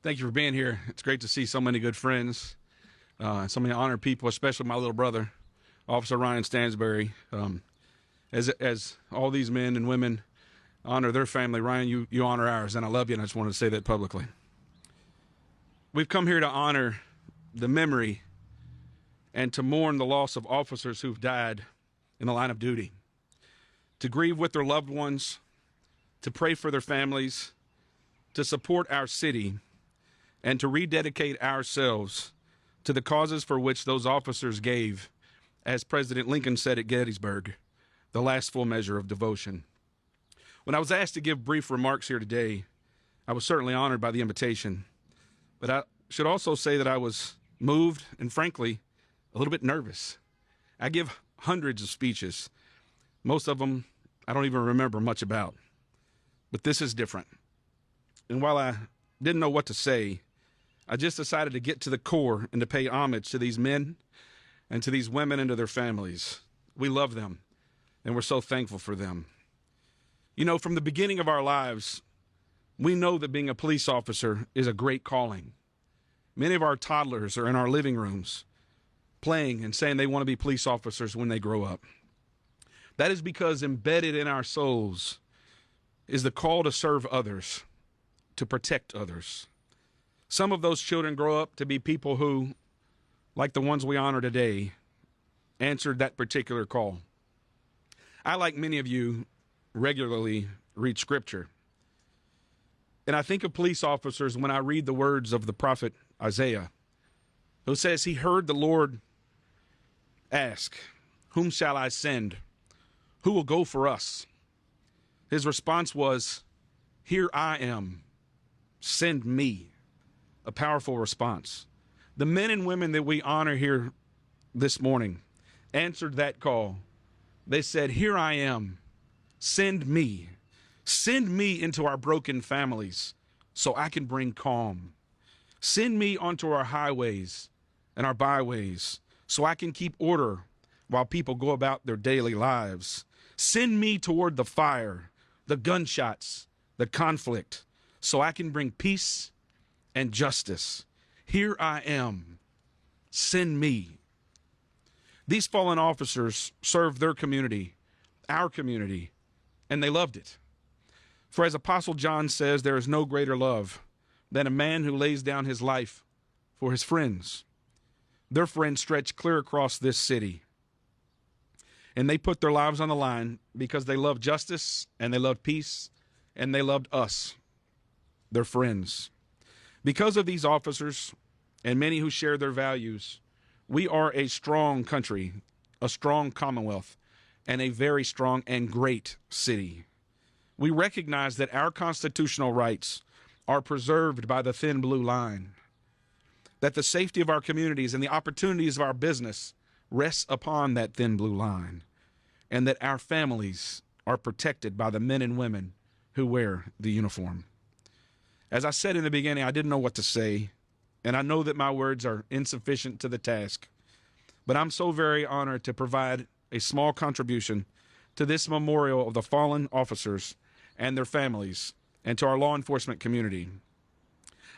Thank you for being here. It's great to see so many good friends, so many honored people, especially my little brother, Officer Ryan Stansberry. As all these men and women honor their family, Ryan, you honor ours, and I love you, and I just wanted to say that publicly. We've come here to honor the memory and to mourn the loss of officers who've died in the line of duty, to grieve with their loved ones, to pray for their families, to support our city, and to rededicate ourselves to the causes for which those officers gave, as President Lincoln said at Gettysburg, the last full measure of devotion. When I was asked to give brief remarks here today, I was certainly honored by the invitation, but I should also say that I was moved and, frankly, a little bit nervous. I give hundreds of speeches. Most of them I don't even remember much about, but this is different. And while I didn't know what to say, I just decided to get to the core and to pay homage to these men and to these women and to their families. We love them, and we're so thankful for them. You know, from the beginning of our lives, we know that being a police officer is a great calling. Many of our toddlers are in our living rooms playing and saying they want to be police officers when they grow up. That is because embedded in our souls is the call to serve others, to protect others. Some of those children grow up to be people who, like the ones we honor today, answered that particular call. I, like many of you, regularly read Scripture. And I think of police officers when I read the words of the prophet Isaiah, who says he heard the Lord ask, "Whom shall I send? Who will go for us?" His response was, "Here I am. Send me." A powerful response. The men and women that we honor here this morning answered that call. They said, "Here I am. Send me. Send me into our broken families so I can bring calm. Send me onto our highways and our byways so I can keep order while people go about their daily lives. Send me toward the fire, the gunshots, the conflict, so I can bring peace and justice. Here I am. Send me." These fallen officers served their community, our community, and they loved it. For as Apostle John says, there is no greater love than a man who lays down his life for his friends. Their friends stretched clear across this city, and they put their lives on the line because they loved justice and they loved peace and they loved us, their friends. Because of these officers and many who share their values, we are a strong country, a strong commonwealth, and a very strong and great city. We recognize that our constitutional rights are preserved by the thin blue line, that the safety of our communities and the opportunities of our business rests upon that thin blue line, and that our families are protected by the men and women who wear the uniform. As I said in the beginning, I didn't know what to say, and I know that my words are insufficient to the task, but I'm so very honored to provide a small contribution to this memorial of the fallen officers and their families and to our law enforcement community.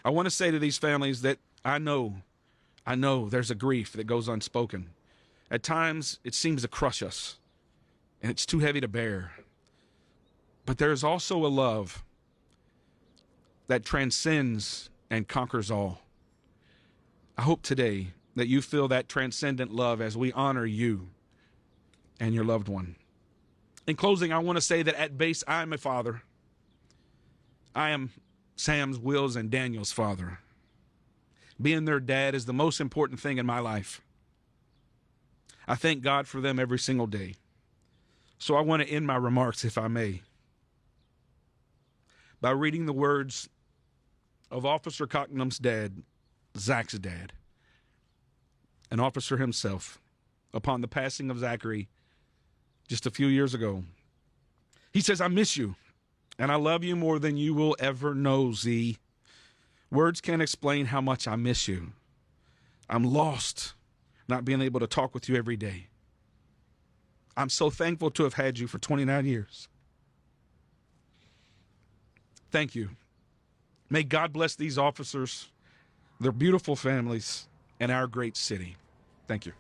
I want to say to these families that I know there's a grief that goes unspoken. At times, it seems to crush us, and it's too heavy to bear. But there is also a love that transcends and conquers all. I hope today that you feel that transcendent love as we honor you and your loved one. In closing, I want to say that at base, I am a father. I am Sam's, Will's, and Daniel's father. Being their dad is the most important thing in my life. I thank God for them every single day. So I want to end my remarks, if I may, by reading the words of Officer Cocknum's dad, Zach's dad, an officer himself, upon the passing of Zachary just a few years ago. He says, "I miss you, and I love you more than you will ever know, Z. Words can't explain how much I miss you. I'm lost not being able to talk with you every day. I'm so thankful to have had you for 29 years. Thank you. May God bless these officers, their beautiful families, and our great city. Thank you.